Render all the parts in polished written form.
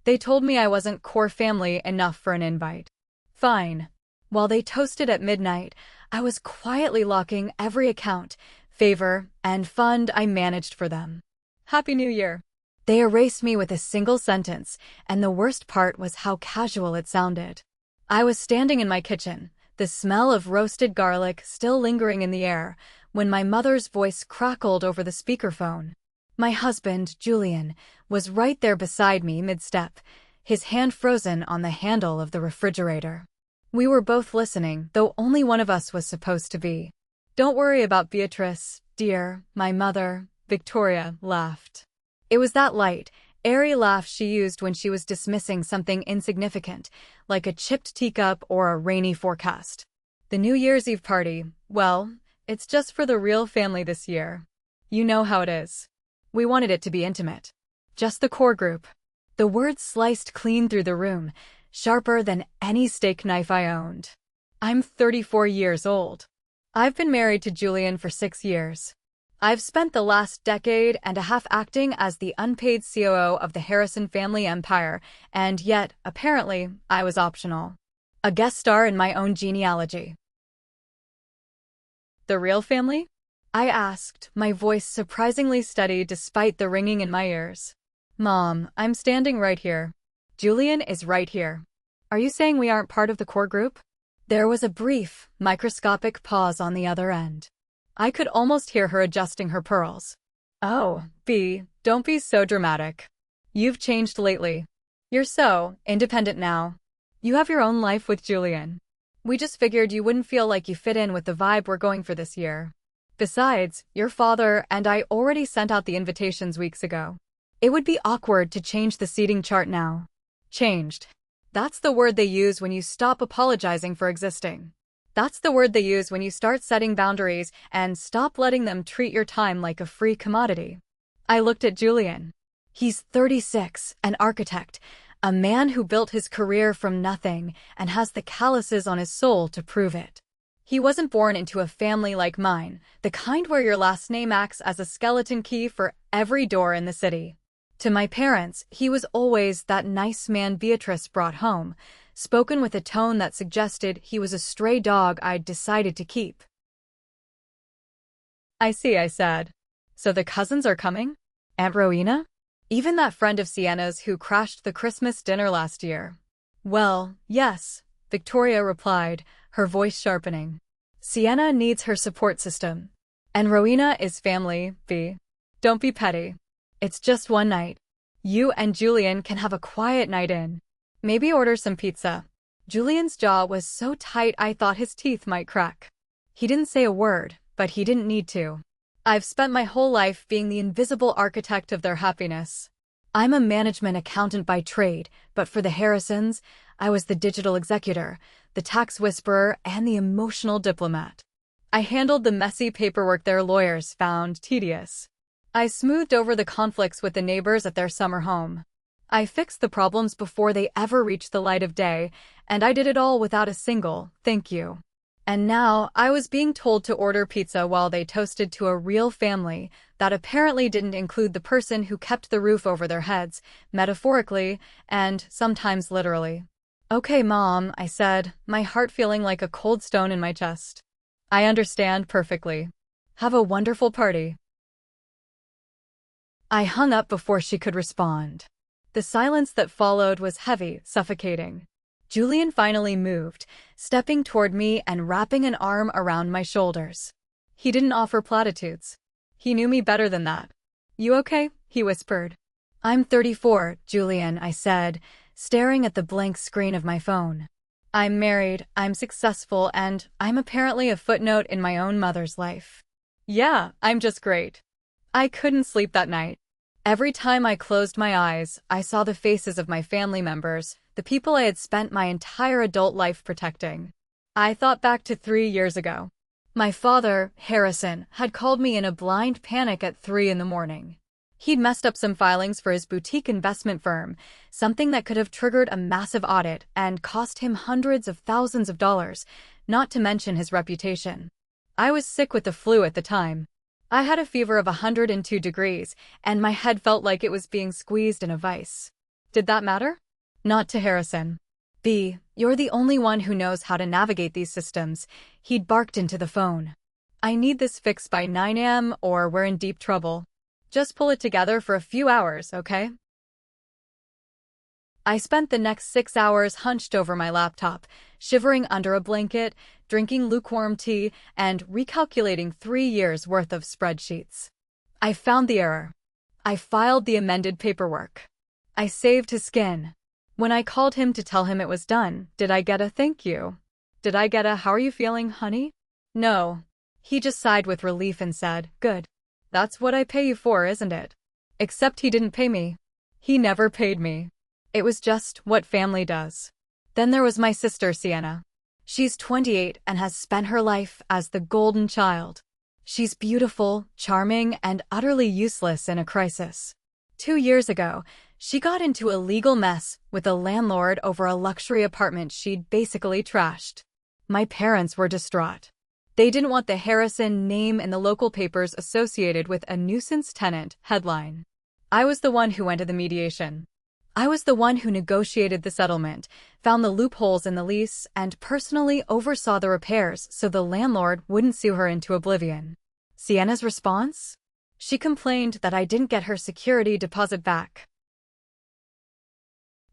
They told me I wasn't core family enough for an invite. Fine. While they toasted at midnight, I was quietly locking every account, favor, and fund I managed for them. Happy New Year. They erased me with a single sentence, and the worst part was how casual it sounded. I was standing in my kitchen, the smell of roasted garlic still lingering in the air, when my mother's voice crackled over the speakerphone. My husband, Julian, was right there beside me mid-step, his hand frozen on the handle of the refrigerator. We were both listening, though only one of us was supposed to be. "Don't worry about Beatrice, dear," my mother, Victoria, laughed. It was that light, airy laugh she used when she was dismissing something insignificant, like a chipped teacup or a rainy forecast. The New Year's Eve party, well, it's just for the real family this year. You know how it is. We wanted it to be intimate. Just the core group. The words sliced clean through the room, sharper than any steak knife I owned. I'm 34 years old. I've been married to Julian for 6 years. I've spent the last decade and a half acting as the unpaid COO of the Harrison family empire, and yet, apparently, I was optional. A guest star in my own genealogy. The real family? I asked, my voice surprisingly steady despite the ringing in my ears. Mom, I'm standing right here. Julian is right here. Are you saying we aren't part of the core group? There was a brief, microscopic pause on the other end. I could almost hear her adjusting her pearls. Oh, B, don't be so dramatic. You've changed lately. You're so independent now. You have your own life with Julian. We just figured you wouldn't feel like you fit in with the vibe we're going for this year. Besides, your father and I already sent out the invitations weeks ago. It would be awkward to change the seating chart now. Changed. That's the word they use when you stop apologizing for existing. That's the word they use when you start setting boundaries and stop letting them treat your time like a free commodity. I looked at Julian. He's 36, an architect, a man who built his career from nothing and has the calluses on his soul to prove it. He wasn't born into a family like mine, the kind where your last name acts as a skeleton key for every door in the city. To my parents, he was always that nice man Beatrice brought home, spoken with a tone that suggested he was a stray dog I'd decided to keep. I see, I said. So the cousins are coming? Aunt Rowena? Even that friend of Sienna's who crashed the Christmas dinner last year. Well, yes, Victoria replied, her voice sharpening. Sienna needs her support system. And Rowena is family, V. Don't be petty. It's just one night. You and Julian can have a quiet night in. Maybe order some pizza. Julian's jaw was so tight I thought his teeth might crack. He didn't say a word, but he didn't need to. I've spent my whole life being the invisible architect of their happiness. I'm a management accountant by trade, but for the Harrisons, I was the digital executor, the tax whisperer, and the emotional diplomat. I handled the messy paperwork their lawyers found tedious. I smoothed over the conflicts with the neighbors at their summer home. I fixed the problems before they ever reached the light of day, and I did it all without a single thank you. And now I was being told to order pizza while they toasted to a real family that apparently didn't include the person who kept the roof over their heads, metaphorically and sometimes literally. Okay, Mom, I said, my heart feeling like a cold stone in my chest. I understand perfectly. Have a wonderful party. I hung up before she could respond. The silence that followed was heavy, suffocating. Julian finally moved, stepping toward me and wrapping an arm around my shoulders. He didn't offer platitudes. He knew me better than that. You okay? He whispered. I'm 34, Julian, I said, staring at the blank screen of my phone. I'm married, I'm successful, and I'm apparently a footnote in my own mother's life. Yeah, I'm just great. I couldn't sleep that night. Every time I closed my eyes, I saw the faces of my family members, the people I had spent my entire adult life protecting. I thought back to 3 years ago. My father, Harrison, had called me in a blind panic at 3 in the morning. He'd messed up some filings for his boutique investment firm, something that could have triggered a massive audit and cost him hundreds of thousands of dollars, not to mention his reputation. I was sick with the flu at the time. I had a fever of 102 degrees, and my head felt like it was being squeezed in a vice. Did that matter? Not to Harrison. B, you're the only one who knows how to navigate these systems. He'd barked into the phone. I need this fixed by 9 a.m. or we're in deep trouble. Just pull it together for a few hours, okay? I spent the next 6 hours hunched over my laptop, shivering under a blanket, drinking lukewarm tea, and recalculating 3 years' worth of spreadsheets. I found the error. I filed the amended paperwork. I saved his skin. When I called him to tell him it was done, did I get a thank you? Did I get a how are you feeling, honey? No. He just sighed with relief and said, good. That's what I pay you for, isn't it? Except he didn't pay me. He never paid me. It was just what family does. Then there was my sister, Sienna. She's 28 and has spent her life as the golden child. She's beautiful, charming, and utterly useless in a crisis. 2 years ago, she got into a legal mess with a landlord over a luxury apartment she'd basically trashed. My parents were distraught. They didn't want the Harrison name in the local papers associated with a nuisance tenant headline. I was the one who went to the mediation. I was the one who negotiated the settlement, found the loopholes in the lease, and personally oversaw the repairs so the landlord wouldn't sue her into oblivion. Sienna's response? She complained that I didn't get her security deposit back.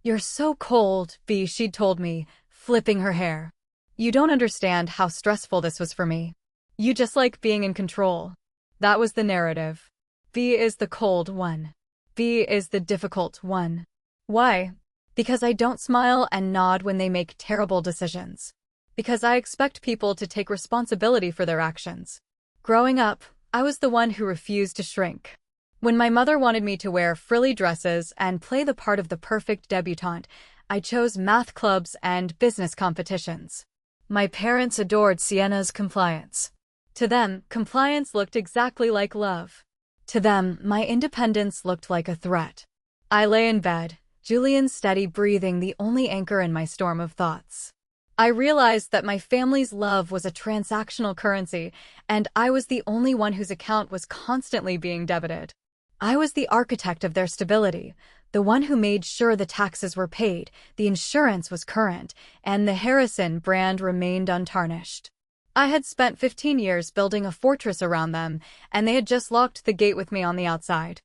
You're so cold, B, she'd told me, flipping her hair. You don't understand how stressful this was for me. You just like being in control. That was the narrative. B is the cold one. B is the difficult one. Why? Because I don't smile and nod when they make terrible decisions. Because I expect people to take responsibility for their actions. Growing up, I was the one who refused to shrink. When my mother wanted me to wear frilly dresses and play the part of the perfect debutante, I chose math clubs and business competitions. My parents adored Sienna's compliance. To them, compliance looked exactly like love. To them, my independence looked like a threat. I lay in bed, Julian's steady breathing the only anchor in my storm of thoughts. I realized that my family's love was a transactional currency, and I was the only one whose account was constantly being debited. I was the architect of their stability, the one who made sure the taxes were paid, the insurance was current, and the Harrison brand remained untarnished. I had spent 15 years building a fortress around them, and they had just locked the gate with me on the outside.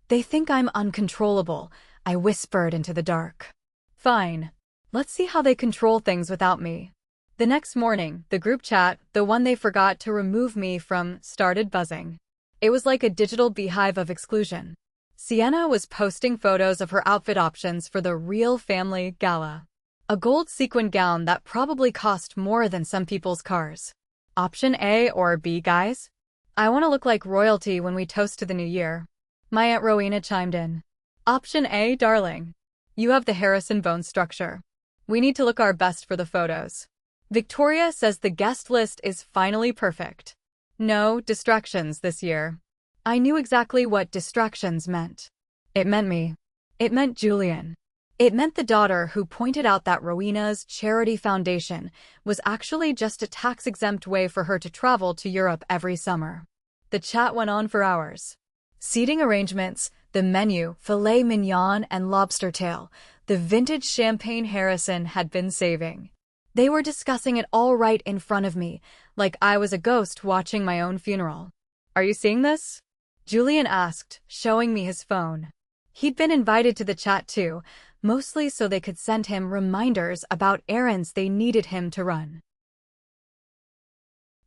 They think I'm uncontrollable, I whispered into the dark. Fine. Let's see how they control things without me. The next morning, the group chat, the one they forgot to remove me from, started buzzing. It was like a digital beehive of exclusion. Sienna was posting photos of her outfit options for the Real Family Gala. A gold sequin gown that probably cost more than some people's cars. Option A or B, guys? I want to look like royalty when we toast to the new year. My Aunt Rowena chimed in. Option A, darling. You have the Harrison bone structure. We need to look our best for the photos. Victoria says the guest list is finally perfect. No distractions this year. I knew exactly what distractions meant. It meant me. It meant Julian. It meant the daughter who pointed out that Rowena's charity foundation was actually just a tax-exempt way for her to travel to Europe every summer. The chat went on for hours. Seating arrangements, the menu, filet mignon and lobster tail, the vintage champagne Harrison had been saving. They were discussing it all right in front of me, like I was a ghost watching my own funeral. Are you seeing this? Julian asked, showing me his phone. He'd been invited to the chat too, mostly so they could send him reminders about errands they needed him to run.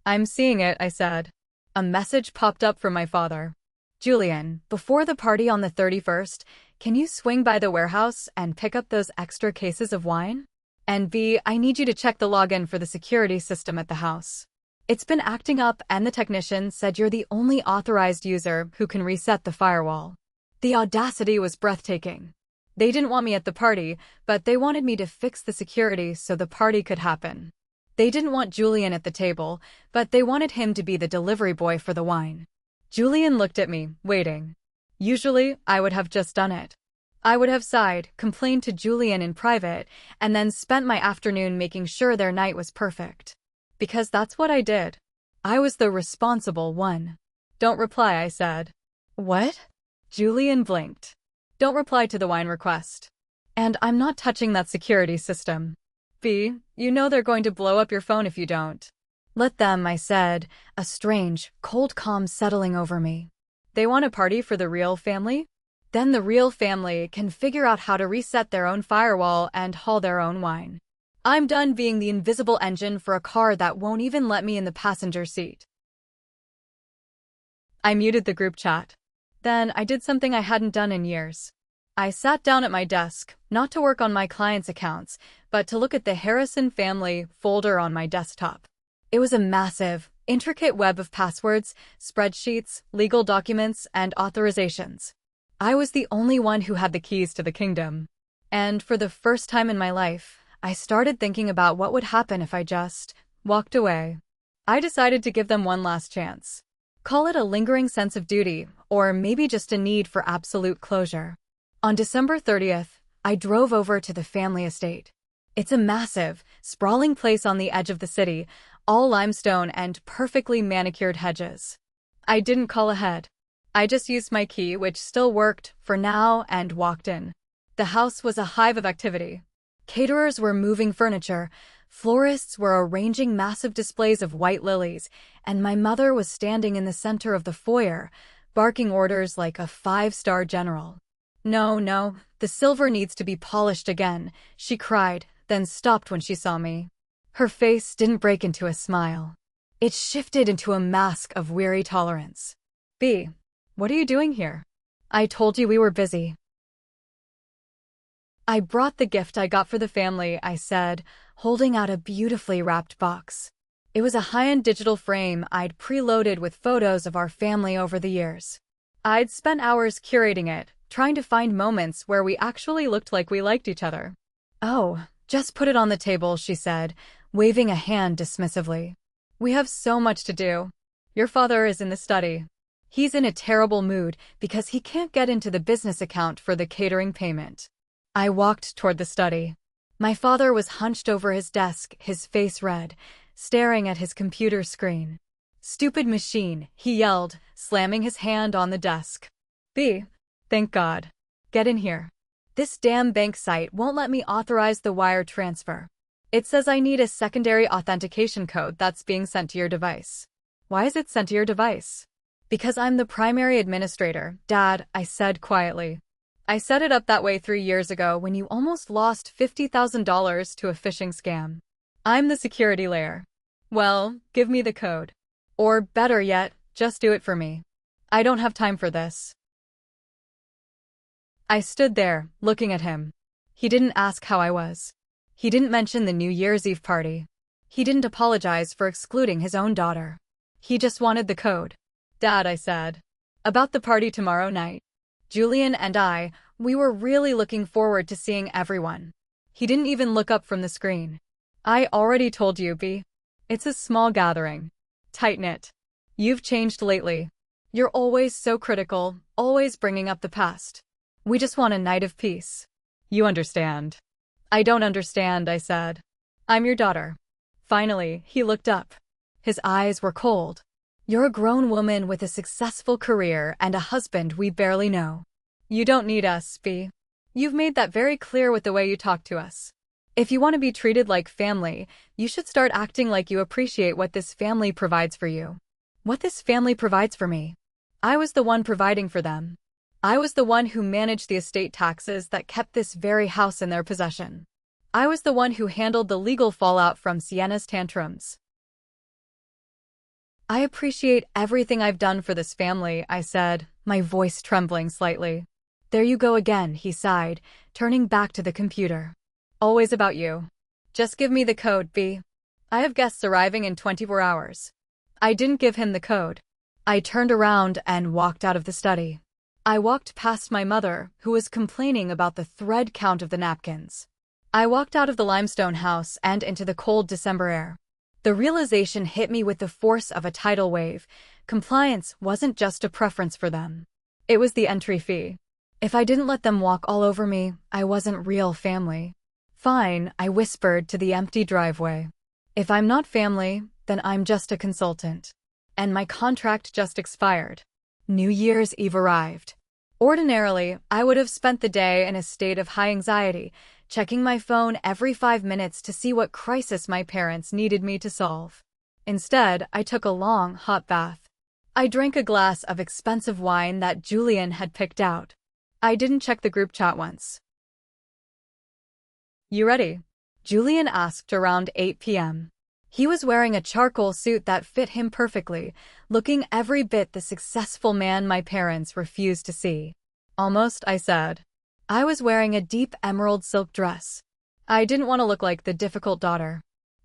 I'm seeing it, I said. A message popped up from my father. Julian, before the party on the 31st, can you swing by the warehouse and pick up those extra cases of wine? And B, I need you to check the login for the security system at the house. It's been acting up and the technician said you're the only authorized user who can reset the firewall. The audacity was breathtaking. They didn't want me at the party, but they wanted me to fix the security so the party could happen. They didn't want Julian at the table, but they wanted him to be the delivery boy for the wine. Julian looked at me, waiting. Usually, I would have just done it. I would have sighed, complained to Julian in private, and then spent my afternoon making sure their night was perfect. Because that's what I did. I was the responsible one. Don't reply, I said. What? Julian blinked. Don't reply to the wine request. And I'm not touching that security system. B, you know they're going to blow up your phone if you don't. Let them, I said, a strange, cold calm settling over me. They want a party for the real family? Then the real family can figure out how to reset their own firewall and haul their own wine. I'm done being the invisible engine for a car that won't even let me in the passenger seat. I muted the group chat. Then I did something I hadn't done in years. I sat down at my desk, not to work on my clients' accounts, but to look at the Harrison family folder on my desktop. It was a massive, intricate web of passwords, spreadsheets, legal documents, and authorizations. I was the only one who had the keys to the kingdom. And for the first time in my life, I started thinking about what would happen if I just walked away. I decided to give them one last chance. Call it a lingering sense of duty, or maybe just a need for absolute closure. On December 30th, I drove over to the family estate. It's a massive, sprawling place on the edge of the city, all limestone and perfectly manicured hedges. I didn't call ahead. I just used my key, which still worked for now, and walked in. The house was a hive of activity. Caterers were moving furniture, florists were arranging massive displays of white lilies, and my mother was standing in the center of the foyer, barking orders like a five-star general. No, the silver needs to be polished again, she cried, then stopped when she saw me. Her face didn't break into a smile. It shifted into a mask of weary tolerance. B, what are you doing here? I told you we were busy. I brought the gift I got for the family, I said, holding out a beautifully wrapped box. It was a high-end digital frame I'd preloaded with photos of our family over the years. I'd spent hours curating it, trying to find moments where we actually looked like we liked each other. Oh, just put it on the table, she said, waving a hand dismissively. We have so much to do. Your father is in the study. He's in a terrible mood because he can't get into the business account for the catering payment. I walked toward the study. My father was hunched over his desk, his face red, staring at his computer screen. Stupid machine, he yelled, slamming his hand on the desk. B, thank God. Get in here. This damn bank site won't let me authorize the wire transfer. It says I need a secondary authentication code that's being sent to your device. Why is it sent to your device? Because I'm the primary administrator, Dad, I said quietly. I set it up that way 3 years ago when you almost lost $50,000 to a phishing scam. I'm the security layer. Well, give me the code. Or better yet, just do it for me. I don't have time for this. I stood there, looking at him. He didn't ask how I was. He didn't mention the New Year's Eve party. He didn't apologize for excluding his own daughter. He just wanted the code. Dad, I said. About the party tomorrow night. Julian and I, we were really looking forward to seeing everyone. He didn't even look up from the screen. I already told you, B. It's a small gathering. Tight-knit. You've changed lately. You're always so critical, always bringing up the past. We just want a night of peace. You understand. I don't understand, I said. I'm your daughter. Finally, he looked up. His eyes were cold. You're a grown woman with a successful career and a husband we barely know. You don't need us, B. You've made that very clear with the way you talk to us. If you want to be treated like family, you should start acting like you appreciate what this family provides for you. What this family provides for me. I was the one providing for them. I was the one who managed the estate taxes that kept this very house in their possession. I was the one who handled the legal fallout from Sienna's tantrums. I appreciate everything I've done for this family, I said, my voice trembling slightly. There you go again, he sighed, turning back to the computer. Always about you. Just give me the code, B. I have guests arriving in 24 hours. I didn't give him the code. I turned around and walked out of the study. I walked past my mother, who was complaining about the thread count of the napkins. I walked out of the limestone house and into the cold December air. The realization hit me with the force of a tidal wave. Compliance wasn't just a preference for them. It was the entry fee. If I didn't let them walk all over me, I wasn't real family. Fine, I whispered to the empty driveway. If I'm not family, then I'm just a consultant. And my contract just expired. New Year's Eve arrived. Ordinarily, I would have spent the day in a state of high anxiety, checking my phone every 5 minutes to see what crisis my parents needed me to solve. Instead, I took a long, hot bath. I drank a glass of expensive wine that Julian had picked out. I didn't check the group chat once. "You ready?" Julian asked around 8 p.m. He was wearing a charcoal suit that fit him perfectly, looking every bit the successful man my parents refused to see. "Almost," I said. I was wearing a deep emerald silk dress. I didn't want to look like the difficult daughter.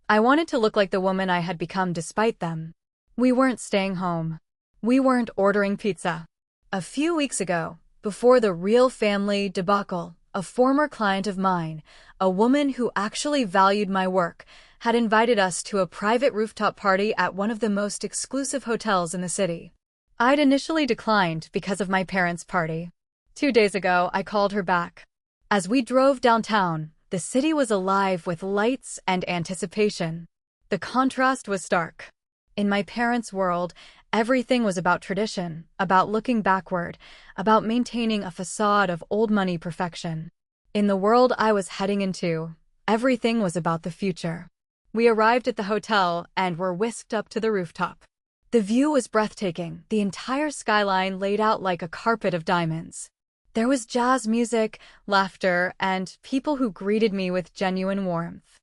I wanted to look like the woman I had become despite them. We weren't staying home. We weren't ordering pizza. A few weeks ago, before the real family debacle, a former client of mine, a woman who actually valued my work, had invited us to a private rooftop party at one of the most exclusive hotels in the city. I'd initially declined because of my parents' party. 2 days ago, I called her back. As we drove downtown, the city was alive with lights and anticipation. The contrast was stark. In my parents' world, everything was about tradition, about looking backward, about maintaining a facade of old money perfection. In the world I was heading into, everything was about the future. We arrived at the hotel and were whisked up to the rooftop. The view was breathtaking, the entire skyline laid out like a carpet of diamonds. There was jazz music, laughter, and people who greeted me with genuine warmth.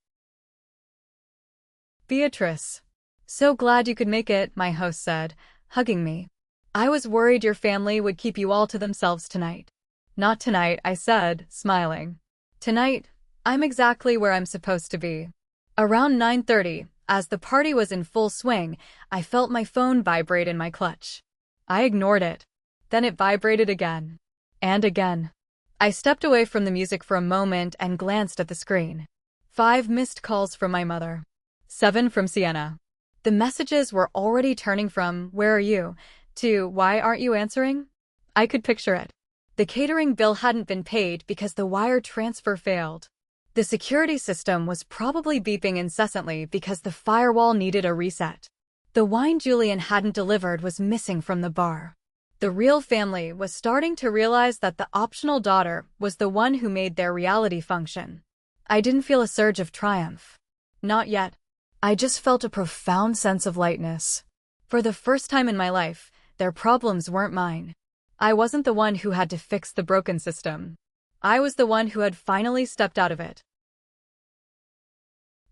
"Beatrice. So glad you could make it," my host said, hugging me. "I was worried your family would keep you all to themselves tonight." "Not tonight," I said, smiling. "Tonight, I'm exactly where I'm supposed to be." Around 9:30, as the party was in full swing, I felt my phone vibrate in my clutch. I ignored it. Then it vibrated again. And again. I stepped away from the music for a moment and glanced at the screen. 5 missed calls from my mother. 7 from Sienna. The messages were already turning from "Where are you?" to "Why aren't you answering?" I could picture it. The catering bill hadn't been paid because the wire transfer failed. The security system was probably beeping incessantly because the firewall needed a reset. The wine Julian hadn't delivered was missing from the bar. The real family was starting to realize that the optional daughter was the one who made their reality function. I didn't feel a surge of triumph. Not yet. I just felt a profound sense of lightness. For the first time in my life, their problems weren't mine. I wasn't the one who had to fix the broken system. I was the one who had finally stepped out of it.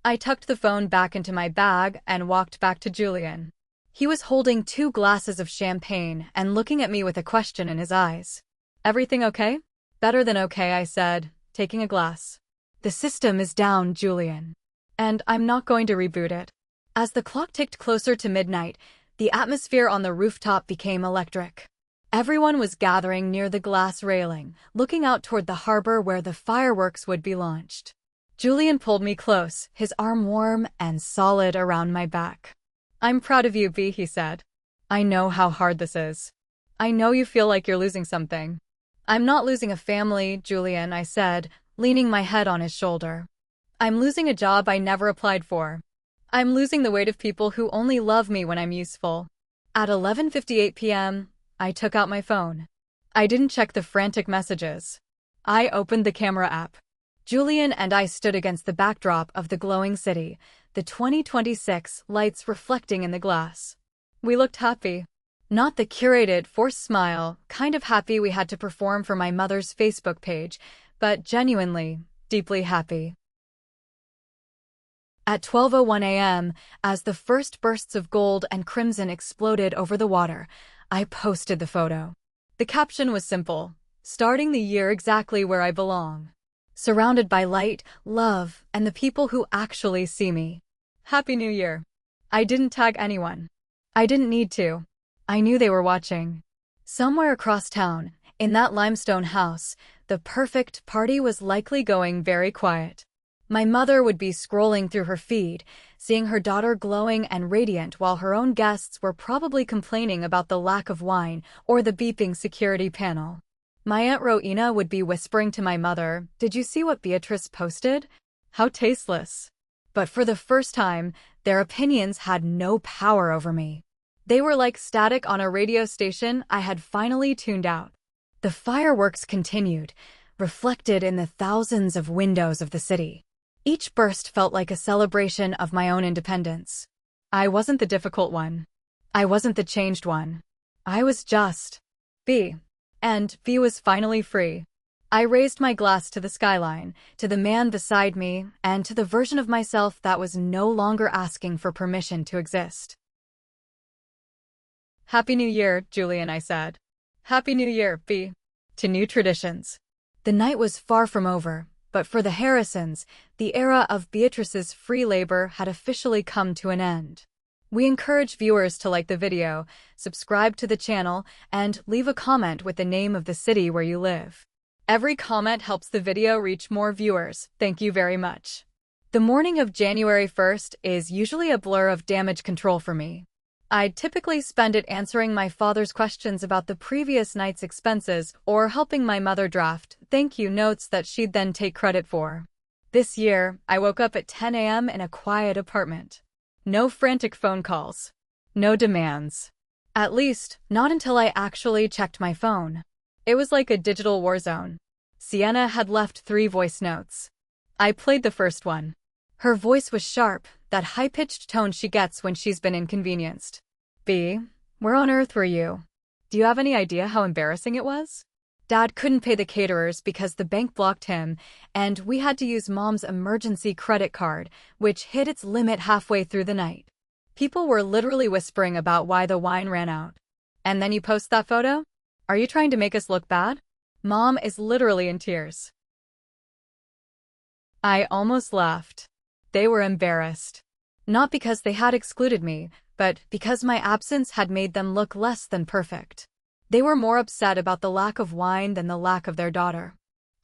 I tucked the phone back into my bag and walked back to Julian. He was holding 2 glasses of champagne and looking at me with a question in his eyes. "Everything okay?" "Better than okay," I said, taking a glass. "The system is down, Julian. And I'm not going to reboot it." As the clock ticked closer to midnight, the atmosphere on the rooftop became electric. Everyone was gathering near the glass railing, looking out toward the harbor where the fireworks would be launched. Julian pulled me close, his arm warm and solid around my back. "I'm proud of you, B," he said. "I know how hard this is. I know you feel like you're losing something." "I'm not losing a family, Julian," I said, leaning my head on his shoulder. "I'm losing a job I never applied for. I'm losing the weight of people who only love me when I'm useful." At 11:58 p.m., I took out my phone. I didn't check the frantic messages. I opened the camera app. Julian and I stood against the backdrop of the glowing city, the 2026 lights reflecting in the glass. We looked happy. Not the curated, forced smile, kind of happy we had to perform for my mother's Facebook page, but genuinely, deeply happy. At 12:01 a.m., as the first bursts of gold and crimson exploded over the water, I posted the photo. The caption was simple: "Starting the year exactly where I belong. Surrounded by light, love, and the people who actually see me. Happy New Year." I didn't tag anyone. I didn't need to. I knew they were watching. Somewhere across town, in that limestone house, the perfect party was likely going very quiet. My mother would be scrolling through her feed, seeing her daughter glowing and radiant while her own guests were probably complaining about the lack of wine or the beeping security panel. My Aunt Rowena would be whispering to my mother, "Did you see what Beatrice posted? How tasteless." But for the first time, their opinions had no power over me. They were like static on a radio station I had finally tuned out. The fireworks continued, reflected in the thousands of windows of the city. Each burst felt like a celebration of my own independence. I wasn't the difficult one. I wasn't the changed one. I was just B. And B was finally free. I raised my glass to the skyline, to the man beside me, and to the version of myself that was no longer asking for permission to exist. "Happy New Year, Julian," I said. "Happy New Year, B. To new traditions." The night was far from over, but for the Harrisons, the era of Beatrice's free labor had officially come to an end. We encourage viewers to like the video, subscribe to the channel, and leave a comment with the name of the city where you live. Every comment helps the video reach more viewers. Thank you very much. The morning of January 1st is usually a blur of damage control for me. I typically spend it answering my father's questions about the previous night's expenses or helping my mother draft thank you notes that she'd then take credit for. This year, I woke up at 10 a.m. in a quiet apartment. No frantic phone calls. No demands. At least, not until I actually checked my phone. It was like a digital war zone. Sienna had left 3 voice notes. I played the first one. Her voice was sharp, that high-pitched tone she gets when she's been inconvenienced. "B, where on earth were you? Do you have any idea how embarrassing it was? Dad couldn't pay the caterers because the bank blocked him, and we had to use Mom's emergency credit card, which hit its limit halfway through the night. People were literally whispering about why the wine ran out. And then you post that photo? Are you trying to make us look bad? Mom is literally in tears." I almost laughed. They were embarrassed. Not because they had excluded me, but because my absence had made them look less than perfect. They were more upset about the lack of wine than the lack of their daughter.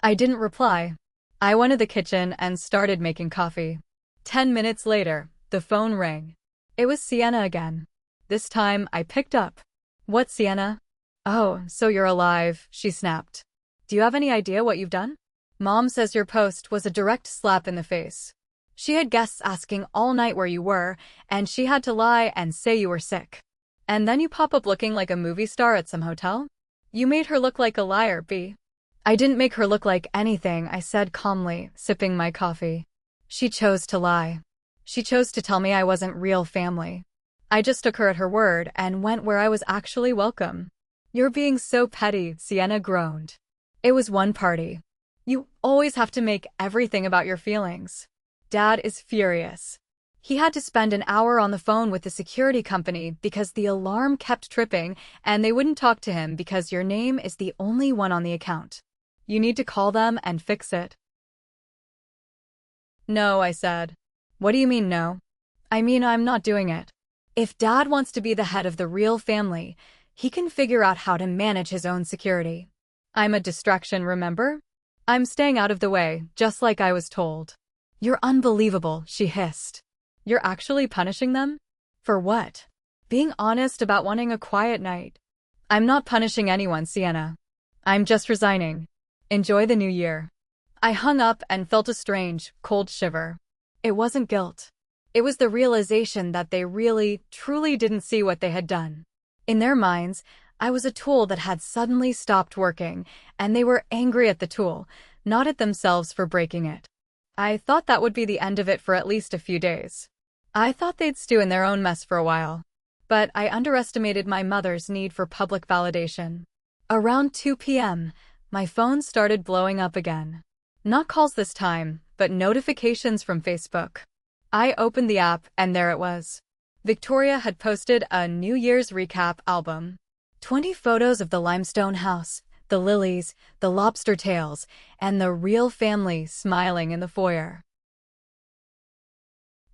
I didn't reply. I went to the kitchen and started making coffee. 10 minutes later, the phone rang. It was Sienna again. This time, I picked up. "What, Sienna?" "Oh, so you're alive," she snapped. "Do you have any idea what you've done? Mom says your post was a direct slap in the face. She had guests asking all night where you were, and she had to lie and say you were sick. And then you pop up looking like a movie star at some hotel? You made her look like a liar, B." "I didn't make her look like anything," I said calmly, sipping my coffee. "She chose to lie. She chose to tell me I wasn't real family. I just took her at her word and went where I was actually welcome." "You're being so petty," Sienna groaned. "It was one party. You always have to make everything about your feelings." Dad is furious. He had to spend an hour on the phone with the security company because the alarm kept tripping and they wouldn't talk to him because your name is the only one on the account. You need to call them and fix it. "No," I said. "What do you mean no?" "I mean I'm not doing it. If Dad wants to be the head of the real family, he can figure out how to manage his own security. I'm a distraction, remember? I'm staying out of the way, just like I was told." "You're unbelievable," she hissed. "You're actually punishing them? For what?" "Being honest about wanting a quiet night." "I'm not punishing anyone, Sienna. I'm just resigning. Enjoy the new year." I hung up and felt a strange, cold shiver. It wasn't guilt. It was the realization that they really, truly didn't see what they had done. In their minds, I was a tool that had suddenly stopped working, and they were angry at the tool, not at themselves for breaking it. I thought that would be the end of it for at least a few days. I thought they'd stew in their own mess for a while. But I underestimated my mother's need for public validation. Around 2 p.m., my phone started blowing up again. Not calls this time, but notifications from Facebook. I opened the app, and there it was. Victoria had posted a New Year's recap album. 20 photos of the limestone house, the lilies, the lobster tails, and the real family smiling in the foyer.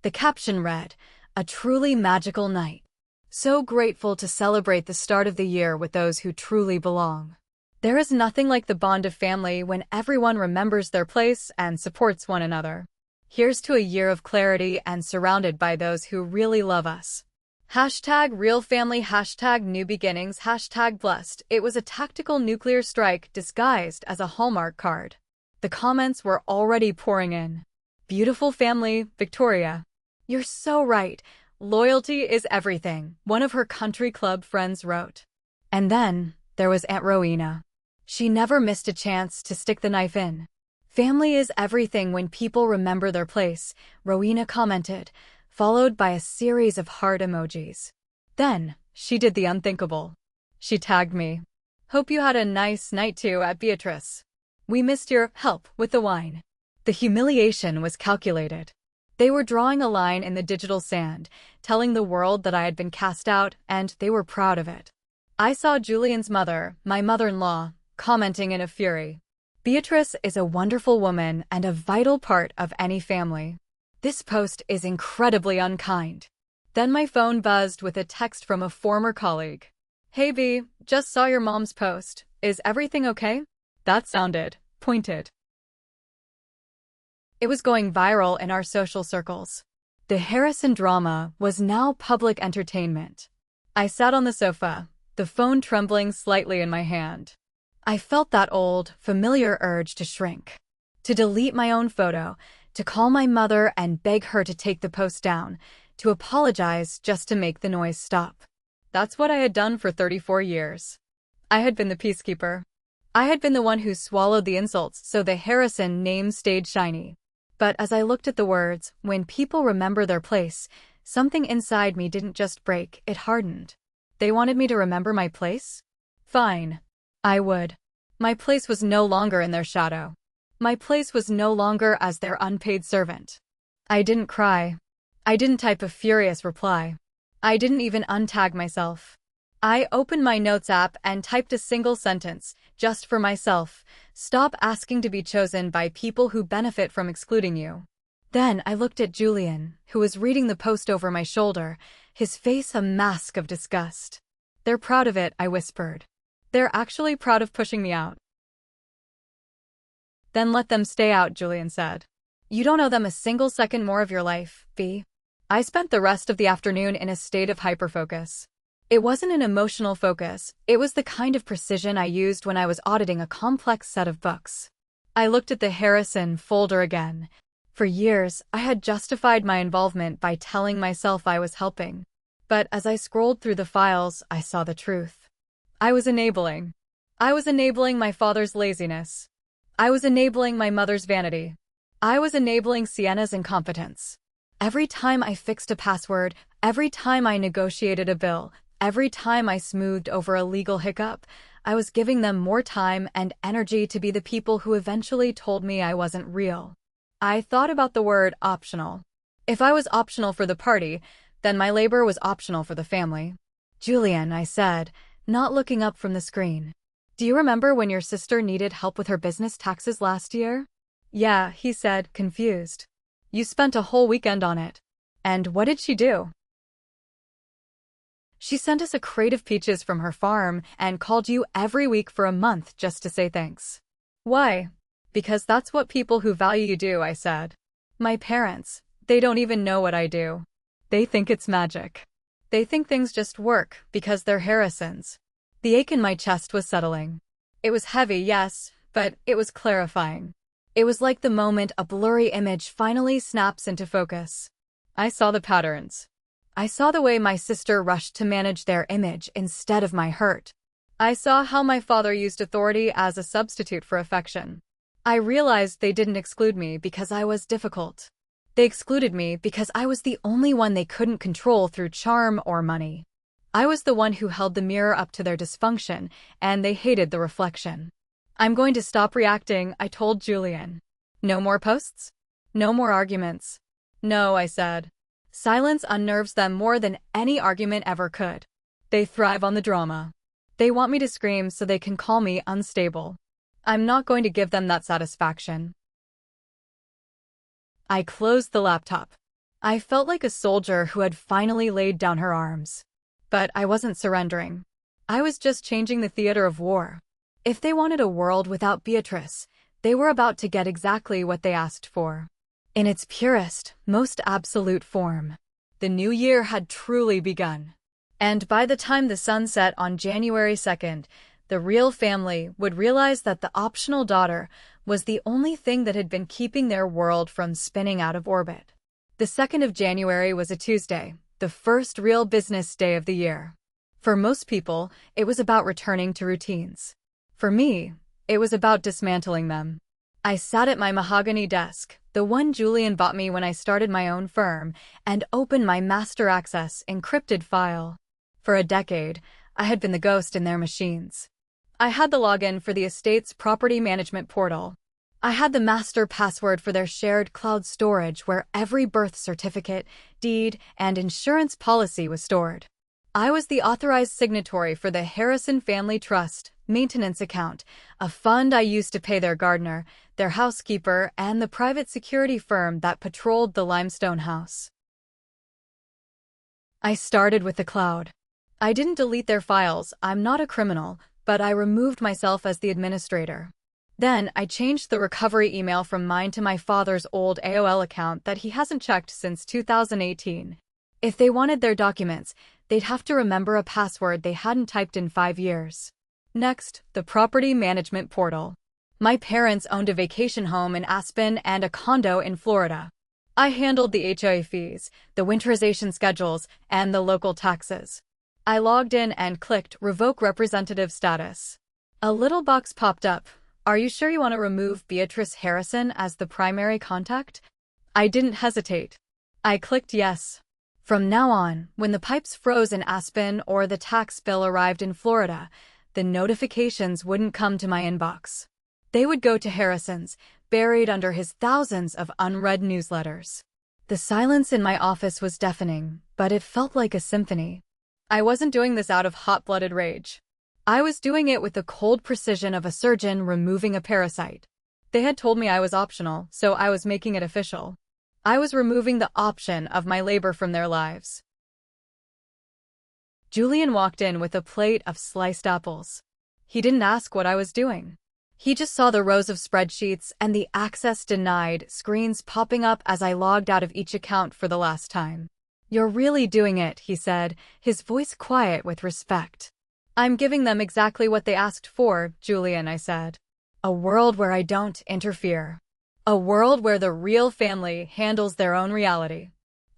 The caption read, "A truly magical night. So grateful to celebrate the start of the year with those who truly belong." There is nothing like the bond of family when everyone remembers their place and supports one another. Here's to a year of clarity and surrounded by those who really love us. #RealFamily, #NewBeginnings, #Blessed. It was a tactical nuclear strike disguised as a Hallmark card. The comments were already pouring in. "Beautiful family, Victoria. You're so right. Loyalty is everything," one of her country club friends wrote. And then there was Aunt Rowena. She never missed a chance to stick the knife in. Family is everything when people remember their place, Rowena commented, followed by a series of heart emojis. Then, she did the unthinkable. She tagged me. Hope you had a nice night too at Beatrice. We missed your help with the wine. The humiliation was calculated. They were drawing a line in the digital sand, telling the world that I had been cast out, and they were proud of it. I saw Julian's mother, my mother-in-law, commenting in a fury. Beatrice is a wonderful woman and a vital part of any family. This post is incredibly unkind. Then my phone buzzed with a text from a former colleague. Hey B, just saw your mom's post. Is everything okay? That sounded pointed. It was going viral in our social circles. The Harrison drama was now public entertainment. I sat on the sofa, the phone trembling slightly in my hand. I felt that old, familiar urge to shrink, to delete my own photo, to call my mother and beg her to take the post down, to apologize just to make the noise stop. That's what I had done for 34 years. I had been the peacekeeper. I had been the one who swallowed the insults so the Harrison name stayed shiny. But as I looked at the words, when people remember their place, something inside me didn't just break, it hardened. They wanted me to remember my place? Fine. I would. My place was no longer in their shadow. My place was no longer as their unpaid servant. I didn't cry. I didn't type a furious reply. I didn't even untag myself. I opened my notes app and typed a single sentence, just for myself. Stop asking to be chosen by people who benefit from excluding you. Then I looked at Julian, who was reading the post over my shoulder, his face a mask of disgust. They're proud of it, I whispered. They're actually proud of pushing me out. Then let them stay out, Julian said. You don't owe them a single second more of your life, V. I spent the rest of the afternoon in a state of hyperfocus. It wasn't an emotional focus, it was the kind of precision I used when I was auditing a complex set of books. I looked at the Harrison folder again. For years, I had justified my involvement by telling myself I was helping. But as I scrolled through the files, I saw the truth. I was enabling. I was enabling my father's laziness. I was enabling my mother's vanity. I was enabling Sienna's incompetence. Every time I fixed a password, every time I negotiated a bill, every time I smoothed over a legal hiccup, I was giving them more time and energy to be the people who eventually told me I wasn't real. I thought about the word optional. If I was optional for the party, then my labor was optional for the family. Julian, I said, not looking up from the screen. Do you remember when your sister needed help with her business taxes last year? Yeah, he said, confused. You spent a whole weekend on it. And what did she do? She sent us a crate of peaches from her farm and called you every week for a month just to say thanks. Why? Because that's what people who value you do, I said. My parents, they don't even know what I do. They think it's magic. They think things just work because they're Harrisons. The ache in my chest was settling. It was heavy, yes, but it was clarifying. It was like the moment a blurry image finally snaps into focus. I saw the patterns. I saw the way my sister rushed to manage their image instead of my hurt. I saw how my father used authority as a substitute for affection. I realized they didn't exclude me because I was difficult. They excluded me because I was the only one they couldn't control through charm or money. I was the one who held the mirror up to their dysfunction, and they hated the reflection. I'm going to stop reacting, I told Julian. No more posts? No more arguments. No, I said. Silence unnerves them more than any argument ever could. They thrive on the drama. They want me to scream so they can call me unstable. I'm not going to give them that satisfaction. I closed the laptop. I felt like a soldier who had finally laid down her arms. But I wasn't surrendering. I was just changing the theater of war. If they wanted a world without Beatrice, they were about to get exactly what they asked for. In its purest, most absolute form. The new year had truly begun. And by the time the sun set on January 2nd, the real family would realize that the optional daughter was the only thing that had been keeping their world from spinning out of orbit. The 2nd of January was a Tuesday, the first real business day of the year. For most people, it was about returning to routines. For me, it was about dismantling them. I sat at my mahogany desk, the one Julian bought me when I started my own firm, and opened my master access encrypted file. For a decade, I had been the ghost in their machines. I had the login for the estate's property management portal. I had the master password for their shared cloud storage where every birth certificate, deed, and insurance policy was stored. I was the authorized signatory for the Harrison Family Trust maintenance account, a fund I used to pay their gardener, their housekeeper, and the private security firm that patrolled the limestone house. I started with the cloud. I didn't delete their files, I'm not a criminal, but I removed myself as the administrator. Then, I changed the recovery email from mine to my father's old AOL account that he hasn't checked since 2018. If they wanted their documents, they'd have to remember a password they hadn't typed in 5 years. Next, the property management portal. My parents owned a vacation home in Aspen and a condo in Florida. I handled the HOA fees, the winterization schedules, and the local taxes. I logged in and clicked Revoke Representative Status. A little box popped up. Are you sure you want to remove Beatrice Harrison as the primary contact? I didn't hesitate. I clicked yes. From now on, when the pipes froze in Aspen or the tax bill arrived in Florida, the notifications wouldn't come to my inbox. They would go to Harrison's, buried under his thousands of unread newsletters. The silence in my office was deafening, but it felt like a symphony. I wasn't doing this out of hot-blooded rage. I was doing it with the cold precision of a surgeon removing a parasite. They had told me I was optional, so I was making it official. I was removing the option of my labor from their lives. Julian walked in with a plate of sliced apples. He didn't ask what I was doing. He just saw the rows of spreadsheets and the access denied screens popping up as I logged out of each account for the last time. You're really doing it, he said, his voice quiet with respect. I'm giving them exactly what they asked for, Julian, I said. A world where I don't interfere. A world where the real family handles their own reality.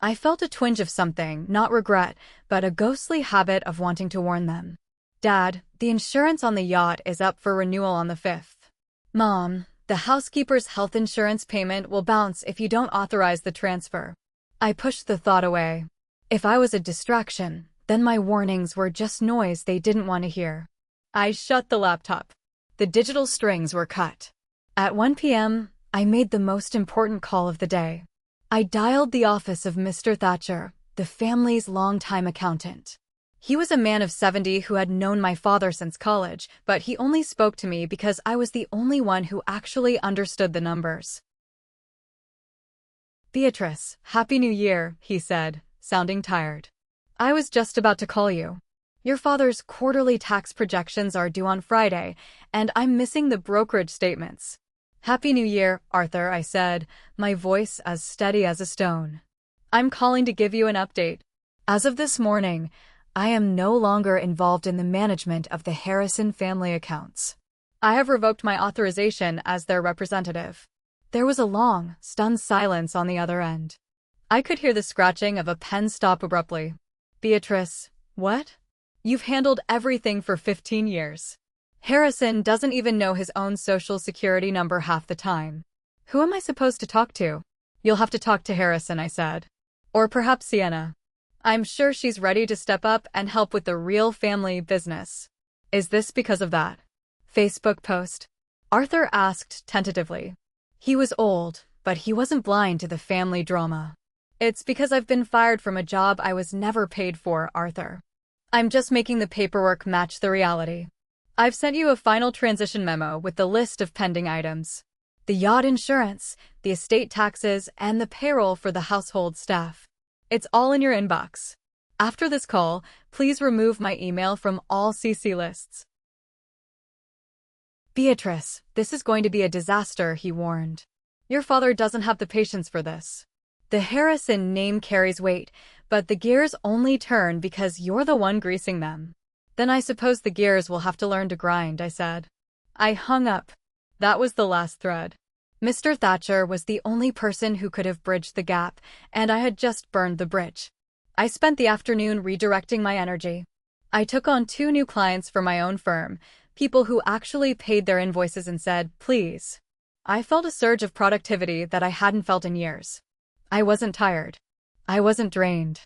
I felt a twinge of something, not regret, but a ghostly habit of wanting to warn them. Dad, the insurance on the yacht is up for renewal on the 5th. Mom, the housekeeper's health insurance payment will bounce if you don't authorize the transfer. I pushed the thought away. If I was a distraction, then my warnings were just noise they didn't want to hear. I shut the laptop. The digital strings were cut. At 1 p.m., I made the most important call of the day. I dialed the office of Mr. Thatcher, the family's longtime accountant. He was a man of 70 who had known my father since college, but he only spoke to me because I was the only one who actually understood the numbers. Beatrice, Happy New Year, he said, sounding tired. I was just about to call you. Your father's quarterly tax projections are due on Friday, and I'm missing the brokerage statements. Happy New Year, Arthur, I said, my voice as steady as a stone. I'm calling to give you an update. As of this morning, I am no longer involved in the management of the Harrison family accounts. I have revoked my authorization as their representative. There was a long, stunned silence on the other end. I could hear the scratching of a pen stop abruptly. Beatrice, what? You've handled everything for 15 years. Harrison doesn't even know his own social security number half the time. Who am I supposed to talk to? You'll have to talk to Harrison, I said. Or perhaps Sienna. I'm sure she's ready to step up and help with the real family business. Is this because of that Facebook post? Arthur asked tentatively. He was old, but he wasn't blind to the family drama. It's because I've been fired from a job I was never paid for, Arthur. I'm just making the paperwork match the reality. I've sent you a final transition memo with the list of pending items. The yacht insurance, the estate taxes, and the payroll for the household staff. It's all in your inbox. After this call, please remove my email from all CC lists. Beatrice, this is going to be a disaster, he warned. Your father doesn't have the patience for this. The Harrison name carries weight, but the gears only turn because you're the one greasing them. Then I suppose the gears will have to learn to grind, I said. I hung up. That was the last thread. Mr. Thatcher was the only person who could have bridged the gap, and I had just burned the bridge. I spent the afternoon redirecting my energy. I took on 2 new clients for my own firm, People who actually paid their invoices and said, please. I felt a surge of productivity that I hadn't felt in years. I wasn't tired. I wasn't drained.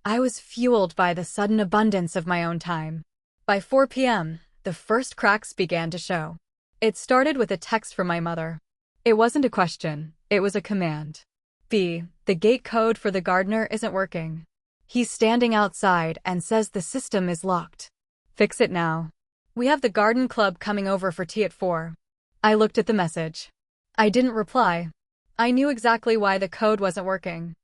I was fueled by the sudden abundance of my own time. By 4 p.m., the first cracks began to show. It started with a text from my mother. It wasn't a question, it was a command. B, the gate code for the gardener isn't working. He's standing outside and says the system is locked. Fix it now. We have the garden club coming over for tea at 4. I looked at the message. I didn't reply. I knew exactly why the code wasn't working.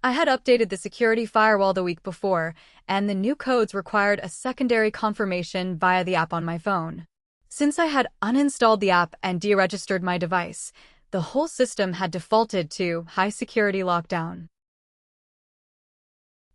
I had updated the security firewall the week before, and the new codes required a secondary confirmation via the app on my phone. Since I had uninstalled the app and deregistered my device, the whole system had defaulted to high security lockdown.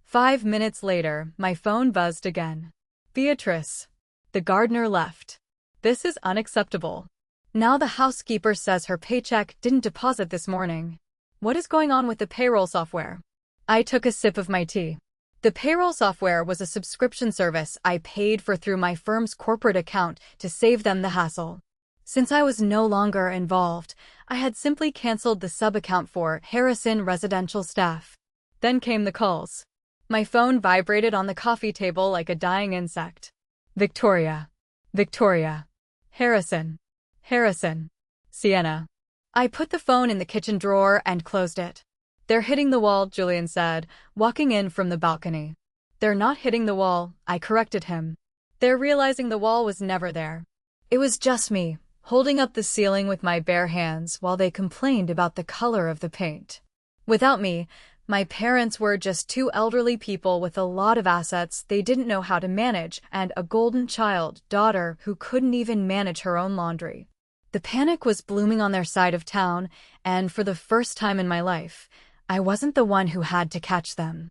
5 minutes later, my phone buzzed again. Beatrice. The gardener left. This is unacceptable. Now the housekeeper says her paycheck didn't deposit this morning. What is going on with the payroll software? I took a sip of my tea. The payroll software was a subscription service I paid for through my firm's corporate account to save them the hassle. Since I was no longer involved, I had simply canceled the sub-account for Harrison residential staff. Then came the calls. My phone vibrated on the coffee table like a dying insect. Victoria. Victoria. Harrison. Harrison. Sienna. I put the phone in the kitchen drawer and closed it. They're hitting the wall, Julian said, walking in from the balcony. They're not hitting the wall, I corrected him. They're realizing the wall was never there. It was just me, holding up the ceiling with my bare hands while they complained about the color of the paint. Without me, my parents were just two elderly people with a lot of assets they didn't know how to manage and a golden child daughter who couldn't even manage her own laundry. The panic was blooming on their side of town, and for the first time in my life, I wasn't the one who had to catch them.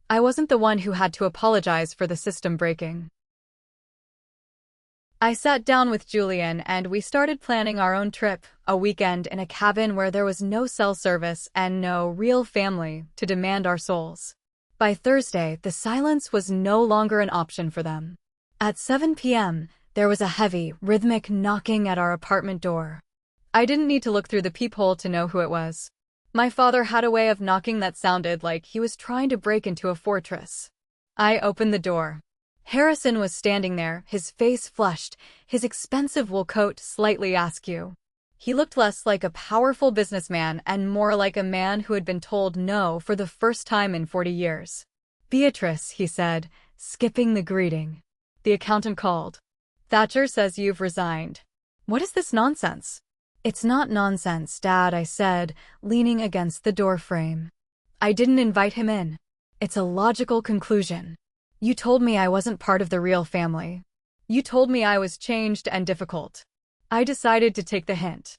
I wasn't the one who had to apologize for the system breaking. I sat down with Julian and we started planning our own trip, a weekend in a cabin where there was no cell service and no real family to demand our souls. By Thursday, the silence was no longer an option for them. At 7 p.m., there was a heavy, rhythmic knocking at our apartment door. I didn't need to look through the peephole to know who it was. My father had a way of knocking that sounded like he was trying to break into a fortress. I opened the door. Harrison was standing there, his face flushed, his expensive wool coat slightly askew. He looked less like a powerful businessman and more like a man who had been told no for the first time in 40 years. Beatrice, he said, skipping the greeting. The accountant called. Thatcher says you've resigned. What is this nonsense? It's not nonsense, Dad, I said, leaning against the doorframe. I didn't invite him in. It's a logical conclusion. You told me I wasn't part of the real family. You told me I was changed and difficult. I decided to take the hint.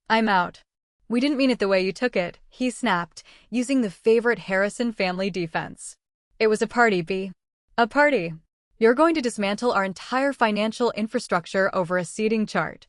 I'm out. We didn't mean it the way you took it, he snapped, using the favorite Harrison family defense. It was a party, B. A party. You're going to dismantle our entire financial infrastructure over a seating chart.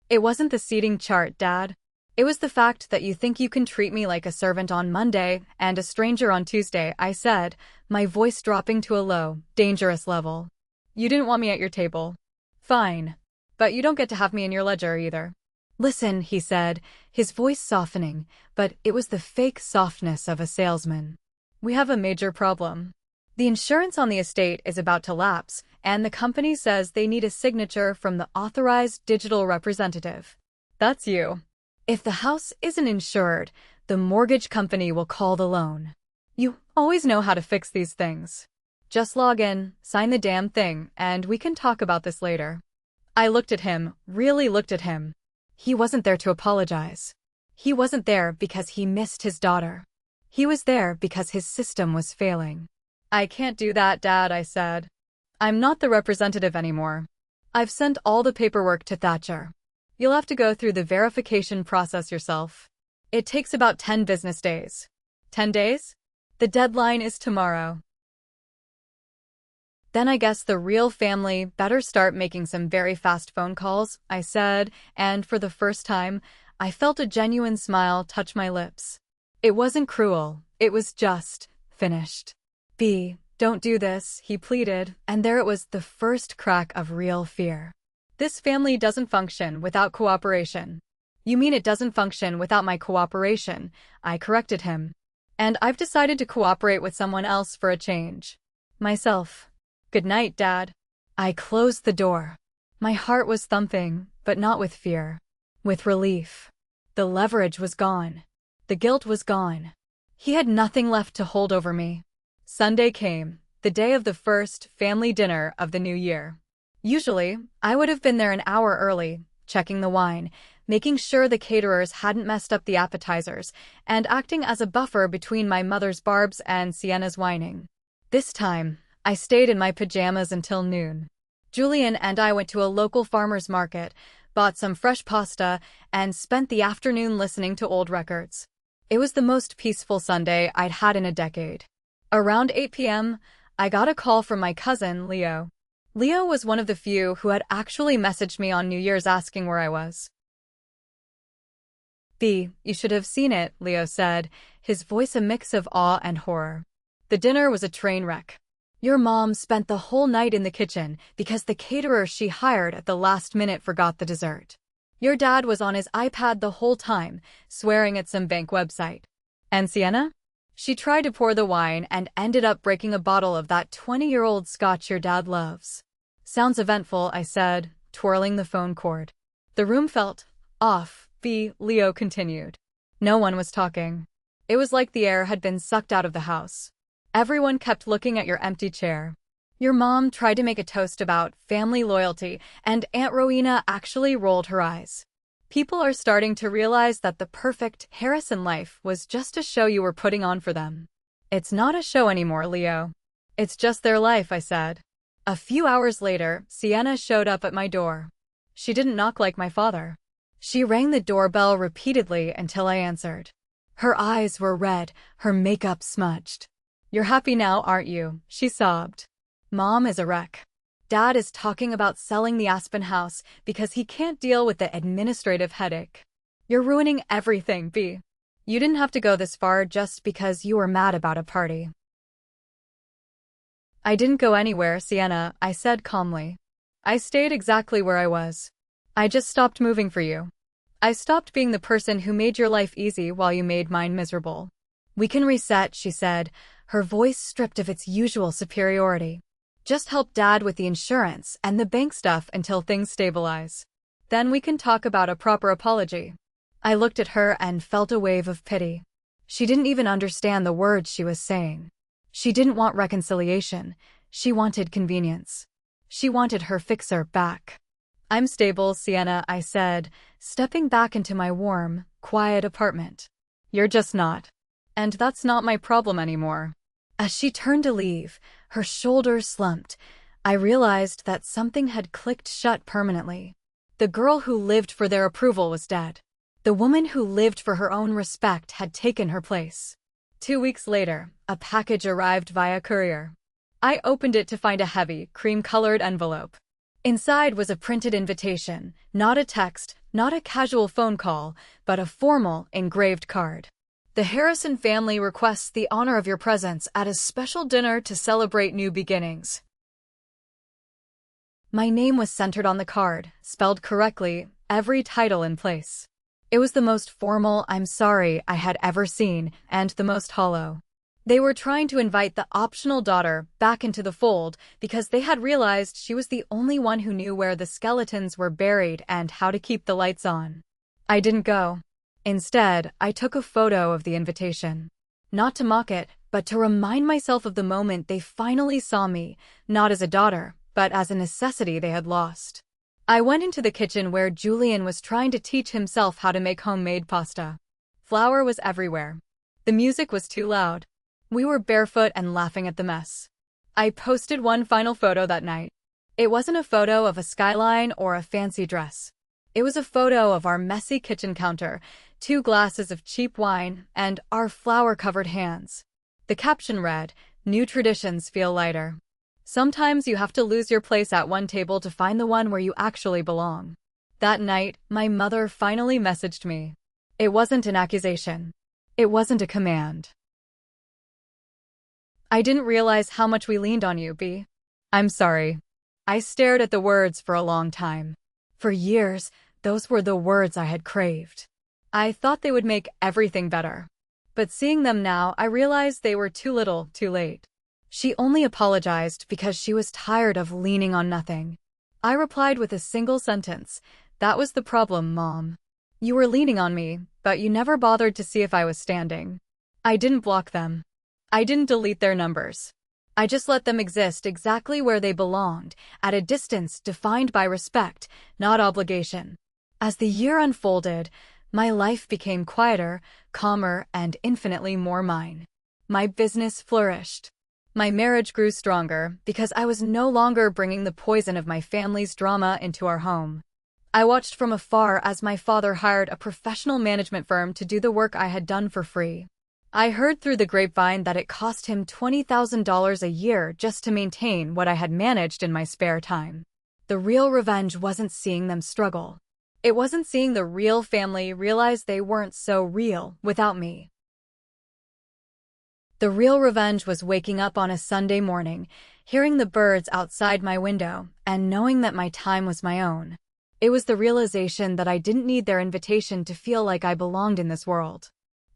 It wasn't the seating chart, Dad. It was the fact that you think you can treat me like a servant on Monday and a stranger on Tuesday, I said, my voice dropping to a low, dangerous level. You didn't want me at your table. Fine. But you don't get to have me in your ledger either. Listen, he said, his voice softening, but it was the fake softness of a salesman. We have a major problem. The insurance on the estate is about to lapse, and the company says they need a signature from the authorized digital representative. That's you. If the house isn't insured, the mortgage company will call the loan. You always know how to fix these things. Just log in, sign the damn thing, and we can talk about this later. I looked at him, really looked at him. He wasn't there to apologize. He wasn't there because he missed his daughter. He was there because his system was failing. I can't do that, Dad, I said. I'm not the representative anymore. I've sent all the paperwork to Thatcher. You'll have to go through the verification process yourself. It takes about 10 business days. 10 days? The deadline is tomorrow. Then I guess the real family better start making some very fast phone calls, I said, and for the first time, I felt a genuine smile touch my lips. It wasn't cruel, it was just finished. B, Don't do this, he pleaded, and there it was, the first crack of real fear. This family doesn't function without cooperation. You mean it doesn't function without my cooperation? I corrected him. And I've decided to cooperate with someone else for a change. Myself. Good night, Dad. I closed the door. My heart was thumping, but not with fear. With relief. The leverage was gone. The guilt was gone. He had nothing left to hold over me. Sunday came, the day of the first family dinner of the new year. Usually, I would have been there an hour early, checking the wine, making sure the caterers hadn't messed up the appetizers, and acting as a buffer between my mother's barbs and Sienna's whining. This time, I stayed in my pajamas until noon. Julian and I went to a local farmer's market, bought some fresh pasta, and spent the afternoon listening to old records. It was the most peaceful Sunday I'd had in a decade. Around 8 p.m., I got a call from my cousin, Leo. Leo was one of the few who had actually messaged me on New Year's asking where I was. "B, you should have seen it," Leo said, his voice a mix of awe and horror. "The dinner was a train wreck. Your mom spent the whole night in the kitchen because the caterer she hired at the last minute forgot the dessert. Your dad was on his iPad the whole time, swearing at some bank website. And Sienna? She tried to pour the wine and ended up breaking a bottle of that 20-year-old scotch your dad loves." "Sounds eventful," I said, twirling the phone cord. "The room felt off," Leo continued. No one was talking. It was like the air had been sucked out of the house. Everyone kept looking at your empty chair. Your mom tried to make a toast about family loyalty, and Aunt Rowena actually rolled her eyes. People are starting to realize that the perfect Harrison life was just a show you were putting on for them. "It's not a show anymore, Leo. It's just their life," I said. A few hours later, Sienna showed up at my door. She didn't knock like my father. She rang the doorbell repeatedly until I answered. Her eyes were red, her makeup smudged. "You're happy now, aren't you?" she sobbed. "Mom is a wreck. Dad is talking about selling the Aspen house because he can't deal with the administrative headache. You're ruining everything, B. You didn't have to go this far just because you were mad about a party." "I didn't go anywhere, Sienna," I said calmly. "I stayed exactly where I was. I just stopped moving for you. I stopped being the person who made your life easy while you made mine miserable." "We can reset," she said, her voice stripped of its usual superiority. "Just help Dad with the insurance and the bank stuff until things stabilize. Then we can talk about a proper apology." I looked at her and felt a wave of pity. She didn't even understand the words she was saying. She didn't want reconciliation. She wanted convenience. She wanted her fixer back. "I'm stable, Sienna," I said, stepping back into my warm, quiet apartment. "You're just not. And that's not my problem anymore." As she turned to leave, her shoulders slumped. I realized that something had clicked shut permanently. The girl who lived for their approval was dead. The woman who lived for her own respect had taken her place. 2 weeks later, a package arrived via courier. I opened it to find a heavy, cream-colored envelope. Inside was a printed invitation, not a text, not a casual phone call, but a formal, engraved card. "The Harrison family requests the honor of your presence at a special dinner to celebrate new beginnings." My name was centered on the card, spelled correctly, every title in place. It was the most formal "I'm sorry" I had ever seen, and the most hollow. They were trying to invite the optional daughter back into the fold because they had realized she was the only one who knew where the skeletons were buried and how to keep the lights on. I didn't go. Instead, I took a photo of the invitation. Not to mock it, but to remind myself of the moment they finally saw me, not as a daughter, but as a necessity they had lost. I went into the kitchen where Julian was trying to teach himself how to make homemade pasta. Flour was everywhere. The music was too loud. We were barefoot and laughing at the mess. I posted one final photo that night. It wasn't a photo of a skyline or a fancy dress. It was a photo of our messy kitchen counter, 2 glasses of cheap wine, and our flour-covered hands. The caption read, "New traditions feel lighter." Sometimes you have to lose your place at one table to find the one where you actually belong. That night, my mother finally messaged me. It wasn't an accusation. It wasn't a command. I didn't realize how much we leaned on you, B. I'm sorry. I stared at the words for a long time. For years, those were the words I had craved. I thought they would make everything better. But seeing them now, I realized they were too little, too late. She only apologized because she was tired of leaning on nothing. I replied with a single sentence. That was the problem, Mom. You were leaning on me, but you never bothered to see if I was standing. I didn't block them. I didn't delete their numbers. I just let them exist exactly where they belonged, at a distance defined by respect, not obligation. As the year unfolded, my life became quieter, calmer, and infinitely more mine. My business flourished. My marriage grew stronger because I was no longer bringing the poison of my family's drama into our home. I watched from afar as my father hired a professional management firm to do the work I had done for free. I heard through the grapevine that it cost him $20,000 a year just to maintain what I had managed in my spare time. The real revenge wasn't seeing them struggle. It wasn't seeing the real family realize they weren't so real without me. The real revenge was waking up on a Sunday morning, hearing the birds outside my window, and knowing that my time was my own. It was the realization that I didn't need their invitation to feel like I belonged in this world.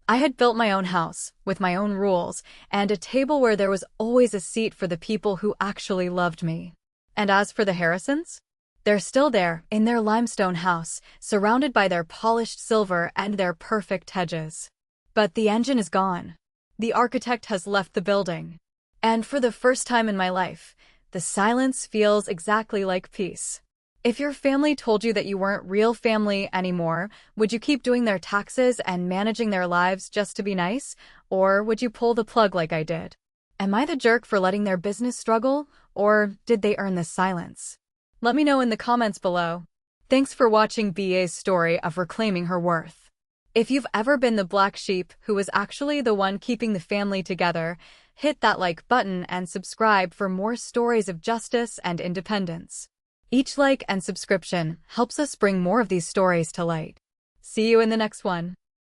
I had built my own house, with my own rules, and a table where there was always a seat for the people who actually loved me. And as for the Harrisons? They're still there, in their limestone house, surrounded by their polished silver and their perfect hedges. But the engine is gone. The architect has left the building. And for the first time in my life, the silence feels exactly like peace. If your family told you that you weren't real family anymore, would you keep doing their taxes and managing their lives just to be nice? Or would you pull the plug like I did? Am I the jerk for letting their business struggle? Or did they earn this silence? Let me know in the comments below. Thanks for watching BA's story of reclaiming her worth. If you've ever been the black sheep who was actually the one keeping the family together, hit that like button and subscribe for more stories of justice and independence. Each like and subscription helps us bring more of these stories to light. See you in the next one.